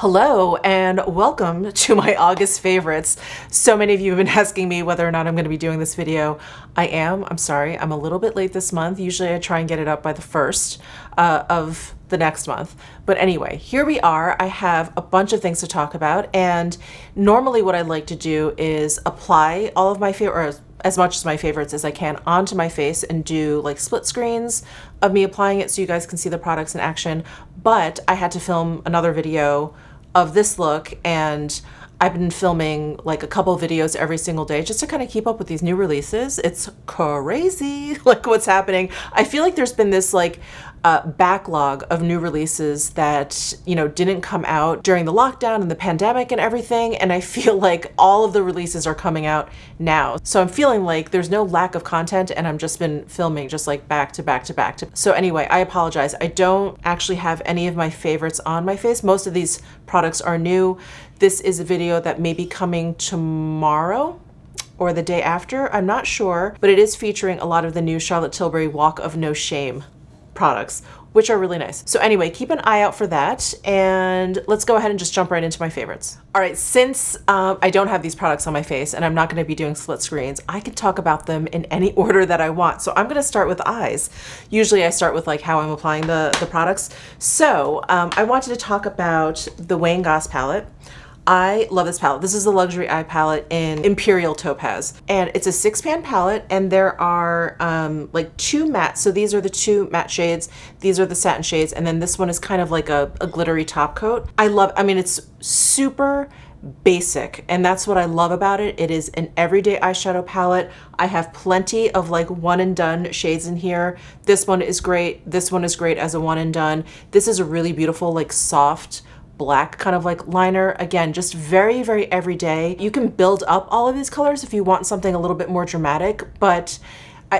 Hello and welcome to my August favorites. So many of you have been asking me whether or not I'm going to be doing this video. I'm sorry, I'm a little bit late this month. Usually I try and get it up by the 1st of the next month. But anyway, here we are. I have a bunch of things to talk about, and normally what I like to do is apply all of my favorite, as much as my favorites as I can, onto my face and do like split screens of me applying it so you guys can see the products in action. But I had to film another video of this look, and I've been filming like a couple videos every single day just to kind of keep up with these new releases. It's crazy, like what's happening. I feel like there's been this like backlog of new releases that, you know, didn't come out during the lockdown and the pandemic and everything. And I feel like all of the releases are coming out now. So I'm feeling like there's no lack of content, and I've just been filming just like back to back to back to. So anyway, I apologize. I don't actually have any of my favorites on my face. Most of these products are new. This is a video that may be coming tomorrow or the day after. I'm not sure, but it is featuring a lot of the new Charlotte Tilbury Walk of No Shame products, which are really nice. So anyway, keep an eye out for that, and let's go ahead and just jump right into my favorites. All right, since I don't have these products on my face and I'm not going to be doing split screens, I can talk about them in any order that I want. So I'm going to start with eyes. Usually I start with like how I'm applying the products. So I wanted to talk about the Wong palette. I love this palette. This is a luxury eye palette in Imperial Topaz, and it's a 6-pan palette, and there are like 2 mattes. So these are the 2 matte shades. These are the satin shades, and then this one is kind of like a glittery top coat. I mean, it's super basic, and that's what I love about it. It is an everyday eyeshadow palette. I have plenty of like one and done shades in here. This one is great. This one is great as a one and done. This is a really beautiful, like soft black kind of like liner. Again, just very, very everyday. You can build up all of these colors if you want something a little bit more dramatic, but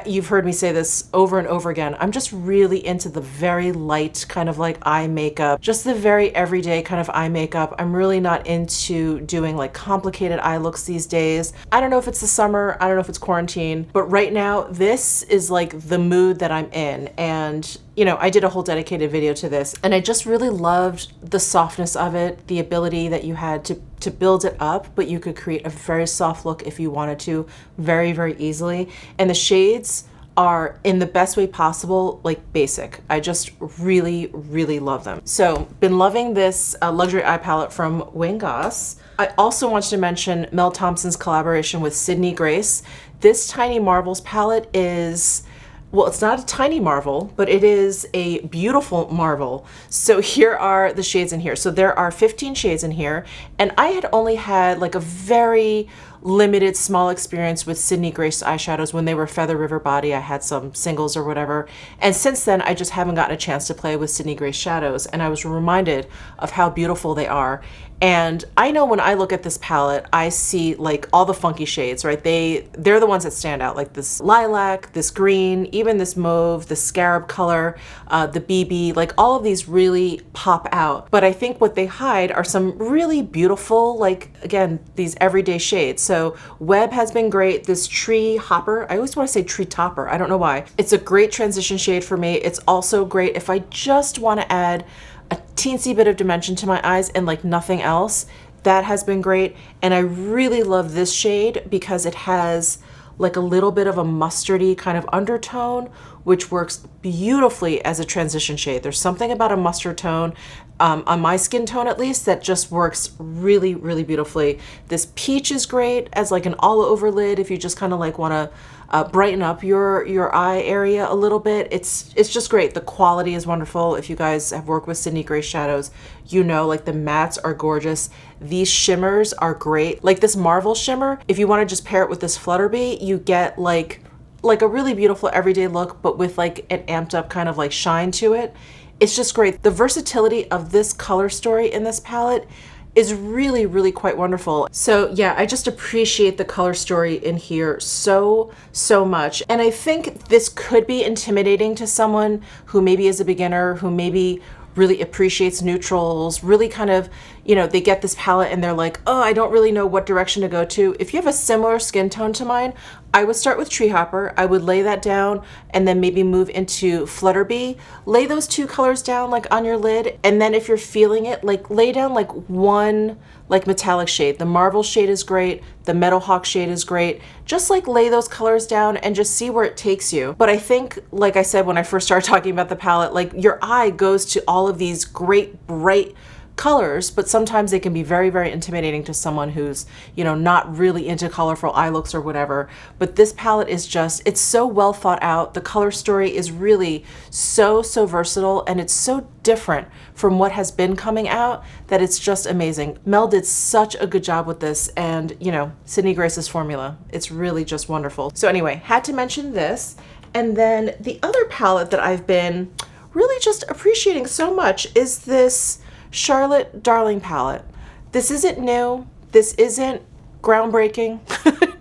you've heard me say this over and over again. I'm just really into the very light kind of like eye makeup, just the very everyday kind of eye makeup. I'm really not into doing like complicated eye looks these days. I don't know if it's the summer, I don't know if it's quarantine, but right now this is like the mood that I'm in. And you know, I did a whole dedicated video to this, and I just really loved the softness of it, the ability that you had to build it up, but you could create a very soft look if you wanted to, very, very easily. And the shades are in the best way possible, like basic. I just really, really love them. So been loving this luxury eye palette from Wong. I also wanted to mention Mel Thompson's collaboration with Sydney Grace. This Tiny Marvels palette is, well, it's not a tiny marvel, but it is a beautiful marvel. So here are the shades in here. So there are 15 shades in here, and I had only had like a very limited small experience with Sydney Grace eyeshadows when they were Feather River Body. I had some singles or whatever, and since then I just haven't gotten a chance to play with Sydney Grace shadows, and I was reminded of how beautiful they are. And I know when I look at this palette, I see like all the funky shades, right? They're the ones that stand out, like this lilac, this green, even this mauve, the scarab color, the BB, like all of these really pop out. But I think what they hide are some really beautiful, like again, these everyday shades. So Web has been great. This Tree Hopper, I always want to say Tree Topper, I don't know why. It's a great transition shade for me. It's also great if I just want to add a teensy bit of dimension to my eyes and like nothing else. That has been great. And I really love this shade because it has like a little bit of a mustardy kind of undertone, which works beautifully as a transition shade. There's something about a mustard tone, on my skin tone at least, that just works really, really beautifully. This peach is great as like an all over lid if you just kind of like want to brighten up your eye area a little bit. It's just great. The quality is wonderful. If you guys have worked with Sydney Grace shadows, you know, like the mattes are gorgeous. These shimmers are great. Like this Marvel shimmer, if you want to just pair it with this Flutterby, you get like a really beautiful everyday look, but with like an amped up kind of like shine to it. It's just great. The versatility of this color story in this palette is really, really quite wonderful. So yeah, I just appreciate the color story in here so, so much. And I think this could be intimidating to someone who maybe is a beginner, who maybe really appreciates neutrals, really kind of, you know, they get this palette and they're like, oh, I don't really know what direction to go to. If you have a similar skin tone to mine, I would start with Tree Hopper. I would lay that down and then maybe move into Flutterby. Lay those two colors down like on your lid. And then if you're feeling it, like lay down like one like metallic shade. The Marvel shade is great. The Meadowhawk shade is great. Just like lay those colors down and just see where it takes you. But I think, like I said when I first started talking about the palette, like your eye goes to all of these great bright colors, but sometimes they can be very, very intimidating to someone who's, you know, not really into colorful eye looks or whatever. But this palette is just, it's so well thought out. The color story is really so versatile, and it's so different from what has been coming out that it's just amazing. Mel did such a good job with this, and you know, Sydney Grace's formula, it's really just wonderful. So anyway, had to mention this. And then the other palette that I've been really just appreciating so much is this Charlotte Darling palette. This isn't new. This isn't groundbreaking.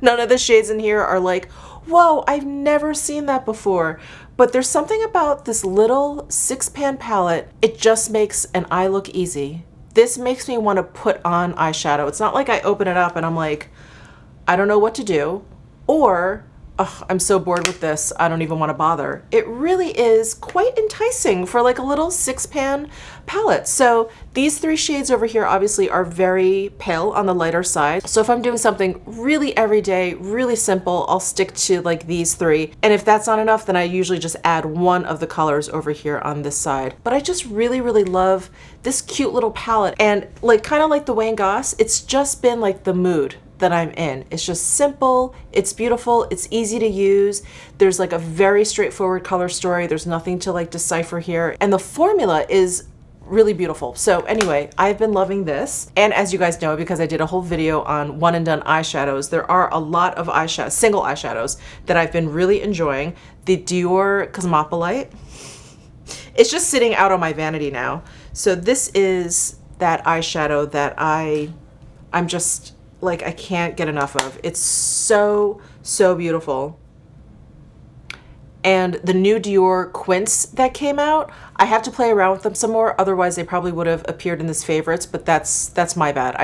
None of the shades in here are like, whoa, I've never seen that before. But there's something about this little 6-pan palette. It just makes an eye look easy. This makes me want to put on eyeshadow. It's not like I open it up and I'm like, I don't know what to do, or oh, I'm so bored with this, I don't even want to bother. It really is quite enticing for like a little 6-pan palette. So these 3 shades over here obviously are very pale on the lighter side. So if I'm doing something really everyday, really simple, I'll stick to like these 3. And if that's not enough, then I usually just add one of the colors over here on this side. But I just really love this cute little palette. And like kind of like the Wang Goss, it's just been like the mood that I'm in. It's just simple, it's beautiful, it's easy to use. There's like a very straightforward color story. There's nothing to like decipher here. And the formula is really beautiful. So anyway, I've been loving this. And as you guys know, because I did a whole video on one and done eyeshadows, there are a lot of eyeshadows, single eyeshadows that I've been really enjoying. The Dior Cosmopolite, it's just sitting out on my vanity now. So this is that eyeshadow that I'm just, like, I can't get enough of. It's so beautiful. And the new Dior Quince that came out, I have to play around with them some more. Otherwise, they probably would have appeared in this favorites, but that's my bad.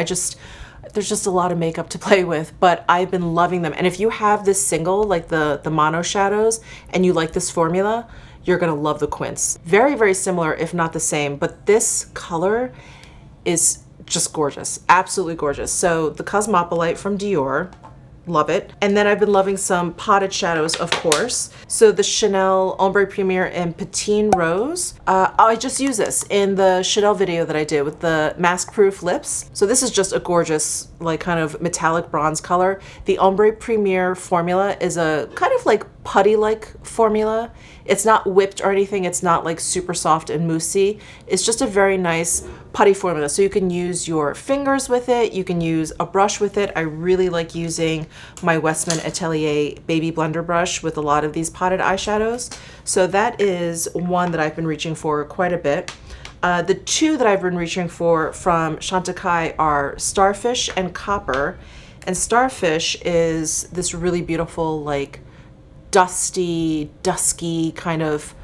There's just a lot of makeup to play with, but I've been loving them. And if you have this single, like the mono shadows, and you like this formula, you're gonna love the Quince. Very similar, if not the same, but this color is just gorgeous, absolutely gorgeous. So the Cosmopolite from Dior, love it. And then I've been loving some potted shadows, of course. So the Chanel Ombre Premier in Patine Rose. I just used this in the Chanel video that I did with the mask proof lips. So this is just a gorgeous, like kind of metallic bronze color. The Ombre Premier formula is a kind of like putty-like formula. It's not whipped or anything. It's not like super soft and moussey. It's just a very nice putty formula. So you can use your fingers with it. You can use a brush with it. I really like using my Westman Atelier baby blender brush with a lot of these potted eyeshadows. So that is one that I've been reaching for quite a bit. The 2 that I've been reaching for from Chantecaille are Starfish and Copper. And Starfish is this really beautiful, like dusty, dusky kind of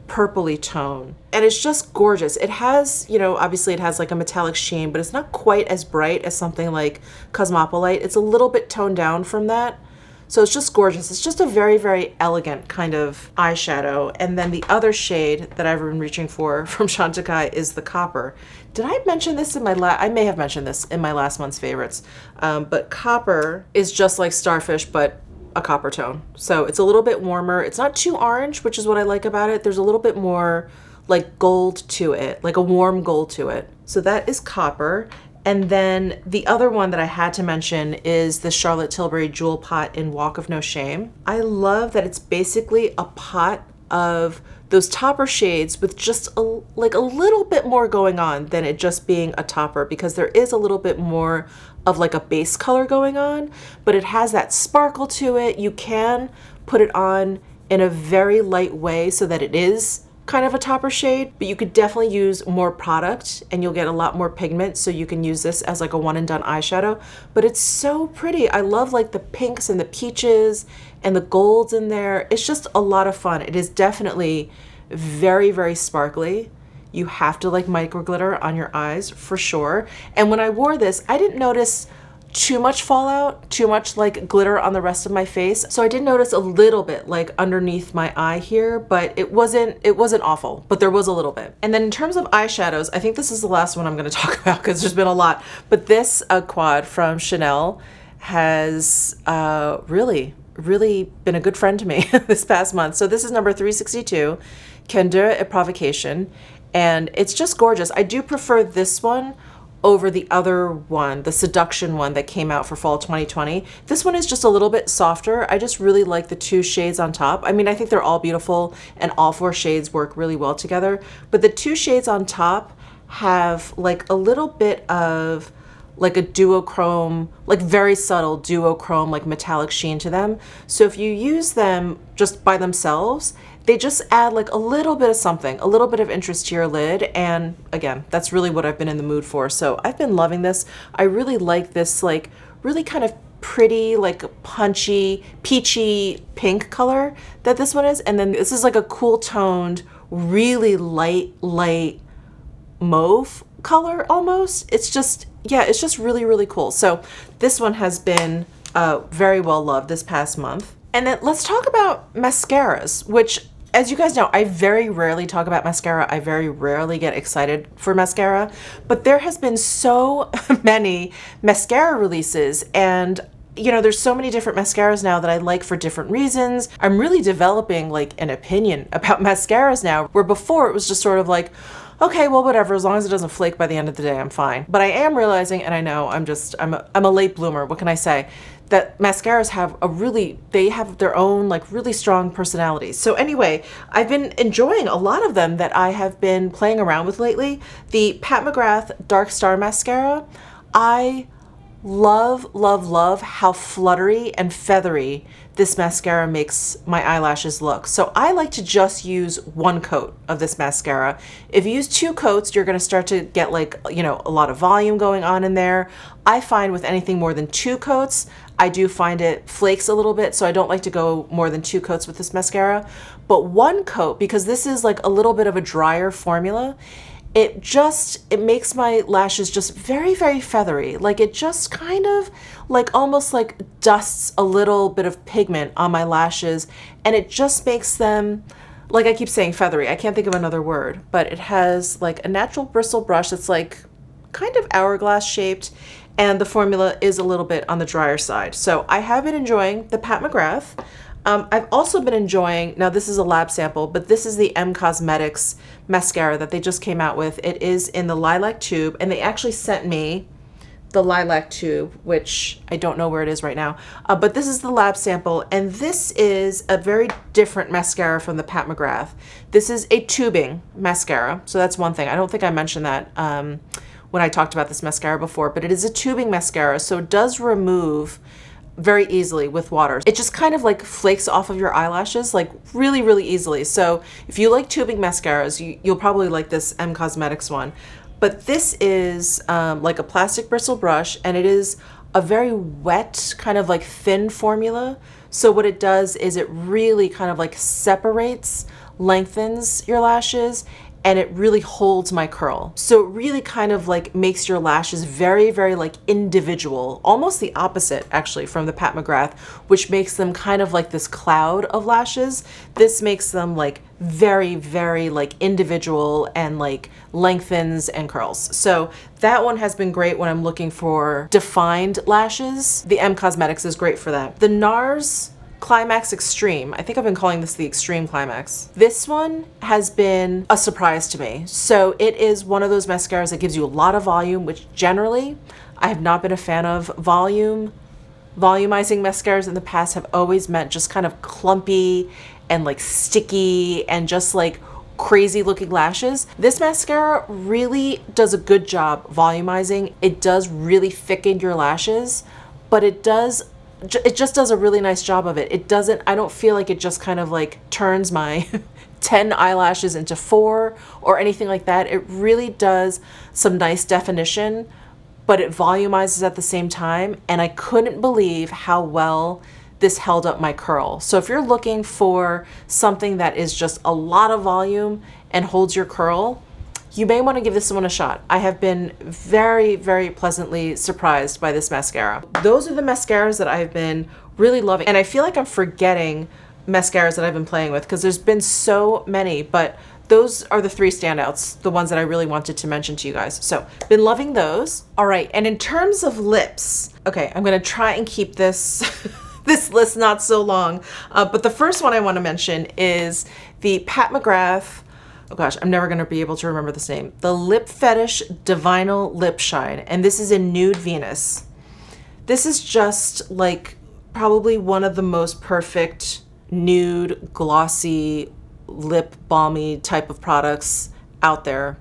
purpley tone. And it's just gorgeous. It has, you know, obviously it has like a metallic sheen, but it's not quite as bright as something like Cosmopolite. It's a little bit toned down from that. So it's just gorgeous. It's just a very elegant kind of eyeshadow. And then the other shade that I've been reaching for from Chantecaille is the Copper. Did I mention this in my I may have mentioned this in my last month's favorites. But Copper is just like Starfish, but a copper tone. So it's a little bit warmer. It's not too orange, which is what I like about it. There's a little bit more like gold to it, like a warm gold to it. So that is Copper. And then the other one that I had to mention is the Charlotte Tilbury Jewel Pot in Walk of No Shame. I love that it's basically a pot of those topper shades with just like a little bit more going on than it just being a topper, because there is a little bit more of like a base color going on, but it has that sparkle to it. You can put it on in a very light way so that it is kind of a topper shade, but you could definitely use more product and you'll get a lot more pigment, so you can use this as like a one and done eyeshadow. But it's so pretty. I love like the pinks and the peaches and the golds in there. It's just a lot of fun. It is definitely very sparkly. You have to like micro glitter on your eyes for sure. And when I wore this, I didn't notice too much fallout, too much like glitter on the rest of my face. So I did notice a little bit like underneath my eye here, but it wasn't awful, but there was a little bit. And then in terms of eyeshadows, I think this is the last one I'm going to talk about because there's been a lot, but this quad from Chanel has really been a good friend to me this past month. So this is number 362, Candeur et Provocation, and it's just gorgeous. I do prefer this one over the other one, the Seduction one that came out for fall 2020. This one is just a little bit softer. I just really like the two shades on top. I mean, I think they're all beautiful and all four shades work really well together, but the two shades on top have like a little bit of like a duochrome, like very subtle duochrome, like metallic sheen to them. So if you use them just by themselves, they just add like a little bit of something, a little bit of interest to your lid. And again, that's really what I've been in the mood for. So I've been loving this. I really like this like really kind of pretty, like punchy, peachy pink color that this one is. And then this is like a cool toned, really light mauve color almost. It's just, yeah, it's just really cool. So this one has been very well loved this past month. And then let's talk about mascaras, which, as you guys know, I very rarely talk about mascara. I very rarely get excited for mascara, but there has been so many mascara releases, and you know, there's so many different mascaras now that I like for different reasons. I'm really developing like an opinion about mascaras now, where before it was just sort of like, okay, well, whatever, as long as it doesn't flake by the end of the day, I'm fine. But I am realizing, and I know I'm a late bloomer, what can I say? That mascaras they have their own like really strong personalities. So anyway, I've been enjoying a lot of them that I have been playing around with lately. The Pat McGrath Dark Star Mascara, I love how fluttery and feathery this mascara makes my eyelashes look. So I like to just use one coat of this mascara. If you use two coats, you're gonna start to get like, you know, a lot of volume going on in there. I find with anything more than two coats, I do find it flakes a little bit, so I don't like to go more than two coats with this mascara. But one coat, because this is like a little bit of a drier formula, it makes my lashes just very feathery. Like it just kind of like almost like dusts a little bit of pigment on my lashes, and it just makes them, like I keep saying feathery, I can't think of another word, but it has like a natural bristle brush that's like kind of hourglass shaped, and the formula is a little bit on the drier side. So I have been enjoying the Pat McGrath. I've also been enjoying, now this is a lab sample, but this is the M Cosmetics mascara that they just came out with. It is in the lilac tube, and they actually sent me the lilac tube, which I don't know where it is right now, but this is the lab sample, and this is a very different mascara from the Pat McGrath. This is a tubing mascara, so that's one thing. I don't think I mentioned that when I talked about this mascara before, but it is a tubing mascara, so it does remove very easily with water. It just kind of like flakes off of your eyelashes like really easily. So if you like tubing mascaras, you'll probably like this M Cosmetics one. But this is like a plastic bristle brush, and it is a very wet kind of like thin formula. So what it does is it really kind of like separates, lengthens your lashes, and it really holds my curl. So it really kind of like makes your lashes very like individual, almost the opposite actually from the Pat McGrath, which makes them kind of like this cloud of lashes. This makes them like very like individual and like lengthens and curls. So that one has been great when I'm looking for defined lashes. The M Cosmetics is great for that. The NARS Climax Extreme, I think I've been calling this the Extreme Climax. This one has been a surprise to me. So it is one of those mascaras that gives you a lot of volume, which generally I have not been a fan of. Volumizing mascaras in the past have always meant just kind of clumpy and like sticky and just like crazy looking lashes. This mascara really does a good job volumizing. It does really thicken your lashes, but it just does a really nice job of it. I don't feel like it just kind of like turns my 10 eyelashes into 4 or anything like that. It really does some nice definition, but it volumizes at the same time. And I couldn't believe how well this held up my curl. So if you're looking for something that is just a lot of volume and holds your curl, you may want to give this one a shot. I have been very, very pleasantly surprised by this mascara. Those are the mascaras that I've been really loving. And I feel like I'm forgetting mascaras that I've been playing with because there's been so many, but those are the three standouts, the ones that I really wanted to mention to you guys. So been loving those. All right, and in terms of lips, okay, I'm gonna try and keep this this list not so long. But the first one I want to mention is the Pat McGrath, oh gosh, I'm never gonna be able to remember this name, the Lip Fetish Divinal Lip Shine, and this is in Nude Venus. This is just like probably one of the most perfect nude, glossy, lip balmy type of products out there.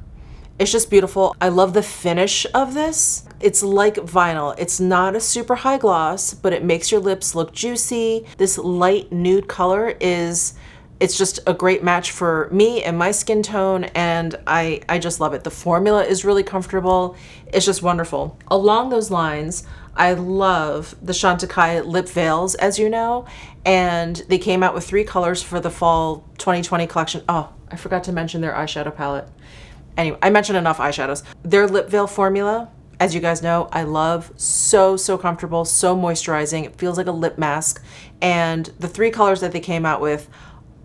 It's just beautiful. I love the finish of this. It's like vinyl. It's not a super high gloss, but it makes your lips look juicy. This light nude color it's just a great match for me and my skin tone, and I just love it. The formula is really comfortable. It's just wonderful. Along those lines, I love the Chantecaille lip veils, as you know, and they came out with 3 colors for the fall 2020 collection. Oh, I forgot to mention their eyeshadow palette. Anyway, I mentioned enough eyeshadows. Their lip veil formula, as you guys know, I love. So comfortable, so moisturizing. It feels like a lip mask. And the 3 colors that they came out with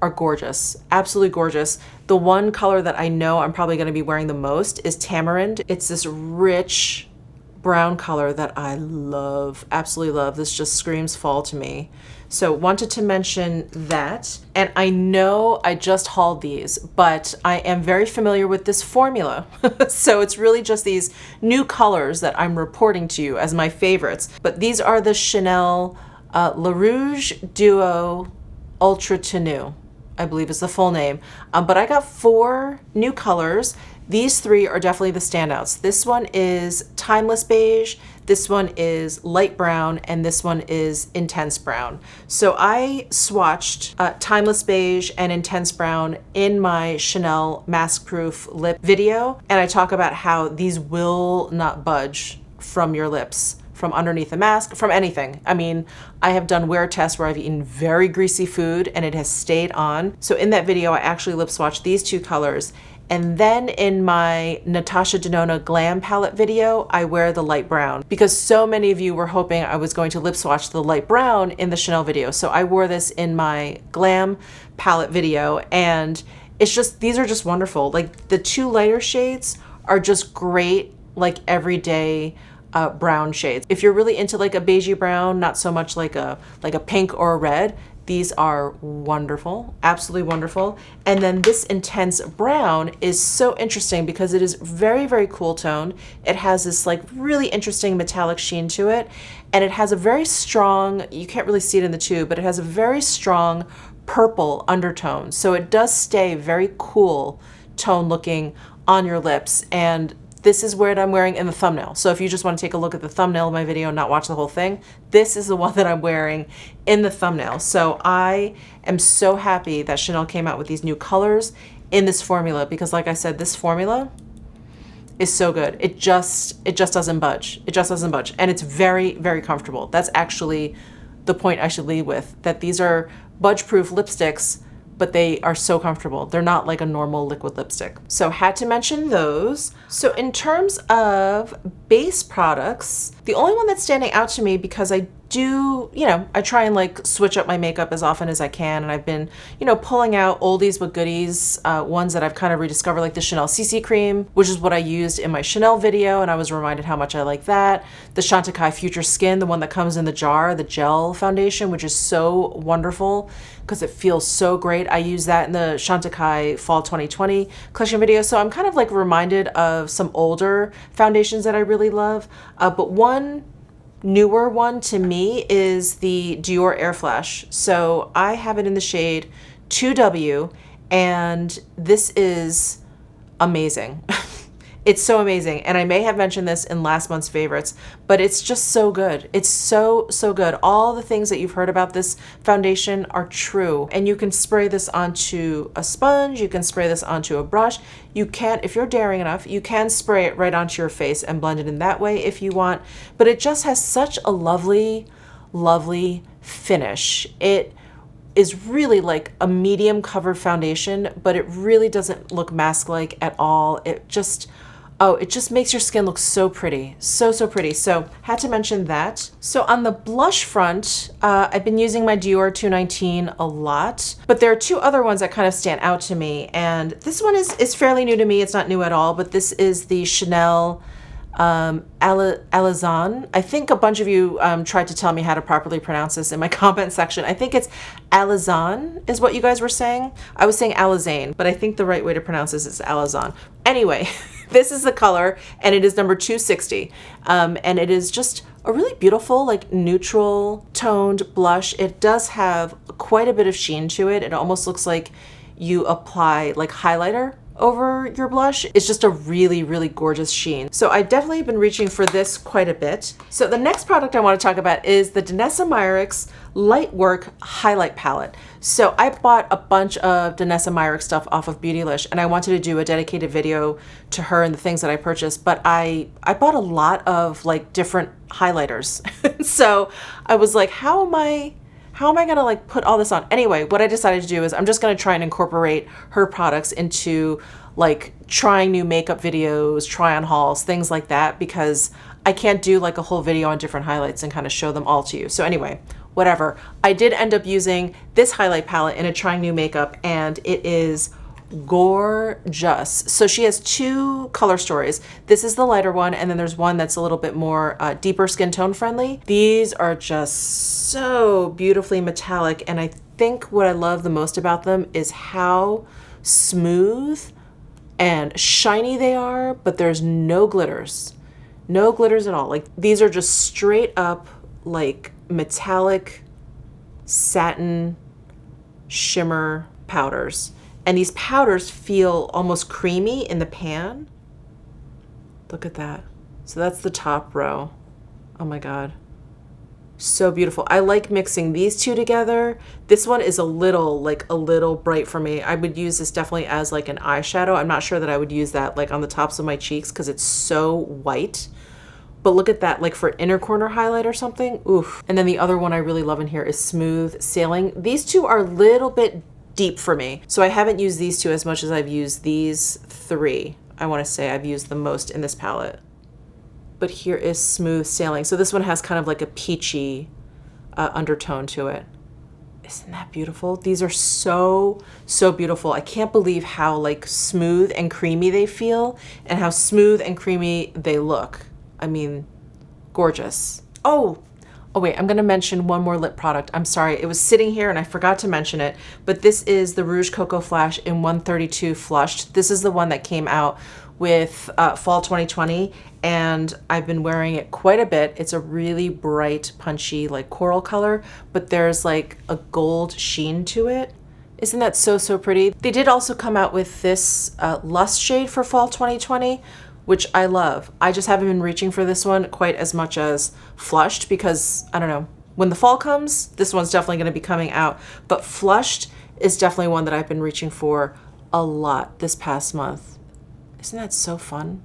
are gorgeous, absolutely gorgeous. The one color that I know I'm probably gonna be wearing the most is Tamarind. It's this rich brown color that I love, absolutely love. This just screams fall to me. So wanted to mention that. And I know I just hauled these, but I am very familiar with this formula. So it's really just these new colors that I'm reporting to you as my favorites. But these are the Chanel Le Rouge Duo Ultra Tenue, I believe is the full name. But I got 4 new colors. These 3 are definitely the standouts. This one is Timeless Beige, this one is Light Brown, and this one is Intense Brown. So I swatched Timeless Beige and Intense Brown in my Chanel Mask Proof lip video, and I talk about how these will not budge from your lips, from underneath the mask, from anything. I mean, I have done wear tests where I've eaten very greasy food and it has stayed on. So in that video, I actually lip swatched these 2 colors. And then in my Natasha Denona Glam palette video, I wear the light brown because so many of you were hoping I was going to lip swatch the light brown in the Chanel video. So I wore this in my Glam palette video, and it's just, these are just wonderful. Like the 2 lighter shades are just great, like everyday brown shades. If you're really into like a beigey brown, not so much like a pink or a red, these are wonderful, absolutely wonderful. And then this Intense Brown is so interesting because it is very, very cool toned. It has this like really interesting metallic sheen to it. And it has a very strong, you can't really see it in the tube, but it has a very strong purple undertone. So it does stay very cool tone looking on your lips. And this is what I'm wearing in the thumbnail. So if you just want to take a look at the thumbnail of my video and not watch the whole thing, this is the one that I'm wearing in the thumbnail. So I am so happy that Chanel came out with these new colors in this formula because like I said, this formula is so good. It just doesn't budge. It just doesn't budge. And it's very, very comfortable. That's actually the point I should lead with, that these are budge-proof lipsticks, but they are so comfortable. They're not like a normal liquid lipstick. So had to mention those. So in terms of base products, the only one that's standing out to me, because I do, you know, I try and like switch up my makeup as often as I can. And I've been, you know, pulling out oldies but goodies, ones that I've kind of rediscovered, like the Chanel CC cream, which is what I used in my Chanel video. And I was reminded how much I like that. The Chantecaille Future Skin, the one that comes in the jar, the gel foundation, which is so wonderful because it feels so great. I use that in the Chantecaille Fall 2020 collection video. So I'm kind of like reminded of some older foundations that I really love. But one newer one to me is the Dior Air Flash. So I have it in the shade 2W, and this is amazing. It's so amazing. And I may have mentioned this in last month's favorites, but it's just so good. It's so good. All the things that you've heard about this foundation are true. And you can spray this onto a sponge. You can spray this onto a brush. You can, if you're daring enough, you can spray it right onto your face and blend it in that way if you want. But it just has such a lovely, lovely finish. It is really like a medium cover foundation, but it really doesn't look mask-like at all. It just, oh, it just makes your skin look so pretty. So, so pretty. So had to mention that. So on the blush front, I've been using my Dior 219 a lot, but there are two other ones that kind of stand out to me. And this one is fairly new to me. It's not new at all, but this is the Chanel Alezan. I think a bunch of you tried to tell me how to properly pronounce this in my comment section. I think it's Alezan is what you guys were saying. I was saying Alezane, but I think the right way to pronounce this is Alezan. Anyway, this is the color and it is number 260. And it is just a really beautiful, like neutral toned blush. It does have quite a bit of sheen to it. It almost looks like you apply like highlighter over your blush. It's just a really, really gorgeous sheen. So I definitely have been reaching for this quite a bit. So the next product I want to talk about is the Danessa Myricks Lightwork Highlight Palette. So I bought a bunch of Danessa Myrick stuff off of Beautylish and I wanted to do a dedicated video to her and the things that I purchased, but I bought a lot of like different highlighters. So I was like, how am I gonna like put all this on? Anyway, what I decided to do is I'm just gonna try and incorporate her products into like trying new makeup videos, try on hauls, things like that, because I can't do like a whole video on different highlights and kind of show them all to you. So anyway, whatever. I did end up using this highlight palette in a trying new makeup and it is gorgeous. So she has two color stories. This is the lighter one and then there's one that's a little bit more deeper skin tone friendly. These are just so beautifully metallic and I think what I love the most about them is how smooth and shiny they are, but there's no glitters. No glitters at all. Like these are just straight up like metallic satin shimmer powders. And these powders feel almost creamy in the pan. Look at that. So that's the top row. Oh my God. So beautiful. I like mixing these two together. This one is a little bright for me. I would use this definitely as like an eyeshadow. I'm not sure that I would use that like on the tops of my cheeks because it's so white. But look at that, like for inner corner highlight or something. Oof. And then the other one I really love in here is Smooth Sailing. These two are a little bit deep for me. So I haven't used these two as much as I've used these three. I want to say I've used the most in this palette. But here is Smooth Sailing. So this one has kind of like a peachy undertone to it. Isn't that beautiful? These are so, so beautiful. I can't believe how like smooth and creamy they feel and how smooth and creamy they look. I mean, gorgeous. Oh wait, I'm gonna mention one more lip product. I'm sorry, it was sitting here and I forgot to mention it, but this is the Rouge Coco Flash in 132 Flushed. This is the one that came out with fall 2020 and I've been wearing it quite a bit. It's a really bright, punchy, like coral color, but there's like a gold sheen to it. Isn't that so, so pretty? They did also come out with this Lust shade for fall 2020, which I love. I just haven't been reaching for this one quite as much as Flushed because, I don't know, when the fall comes, this one's definitely gonna be coming out. But Flushed is definitely one that I've been reaching for a lot this past month. Isn't that so fun?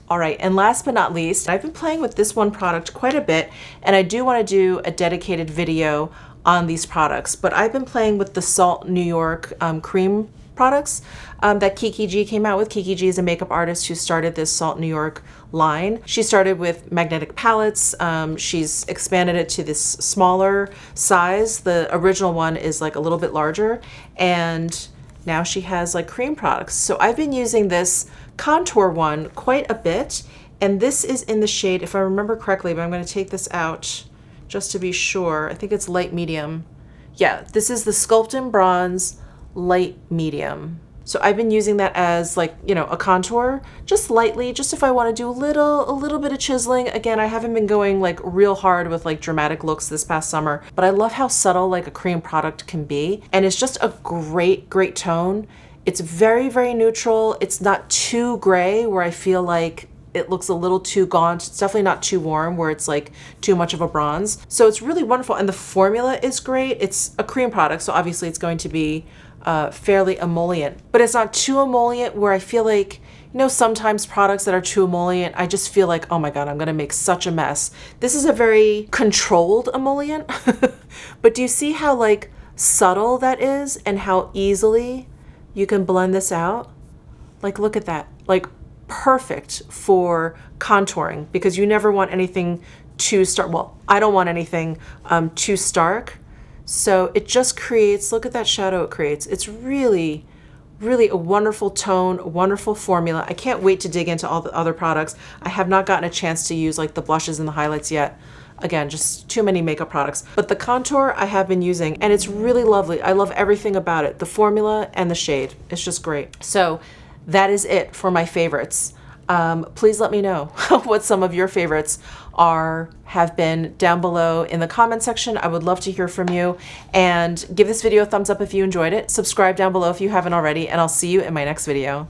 All right, and last but not least, I've been playing with this one product quite a bit, and I do wanna do a dedicated video on these products, but I've been playing with the Salt New York cream products that Kiki G came out with. Kiki G is a makeup artist who started this Salt New York line. She started with magnetic palettes. She's expanded it to this smaller size. The original one is like a little bit larger, and now she has like cream products. So I've been using this contour one quite a bit, and this is in the shade, if I remember correctly, but I'm going to take this out just to be sure. I think it's light medium. Yeah, this is the Sculpt in Bronze light medium. So I've been using that as like, you know, a contour, just lightly, just if I want to do a little bit of chiseling. Again, I haven't been going like real hard with like dramatic looks this past summer, but I love how subtle like a cream product can be. And it's just a great tone. It's very, very neutral. It's not too gray where I feel like it looks a little too gaunt. It's definitely not too warm where it's like too much of a bronze. So it's really wonderful. And the formula is great. It's a cream product, so obviously it's going to be fairly emollient, but it's not too emollient where I feel like, you know, sometimes products that are too emollient, I just feel like, oh my God, I'm gonna make such a mess. This is a very controlled emollient, but do you see how like subtle that is and how easily you can blend this out. Like, look at that. Like, perfect for contouring, because you never want anything too stark. Well, I don't want anything too stark. So it just creates, look at that shadow it creates. It's really, really a wonderful tone, a wonderful formula. I can't wait to dig into all the other products. I have not gotten a chance to use like the blushes and the highlights yet. Again, just too many makeup products. But the contour I have been using, and it's really lovely. I love everything about it. The formula and the shade. It's just great. So that is it for my favorites. Please let me know what some of your favorites have been down below in the comment section. I would love to hear from you, and give this video a thumbs up if you enjoyed it. Subscribe down below if you haven't already, and I'll see you in my next video.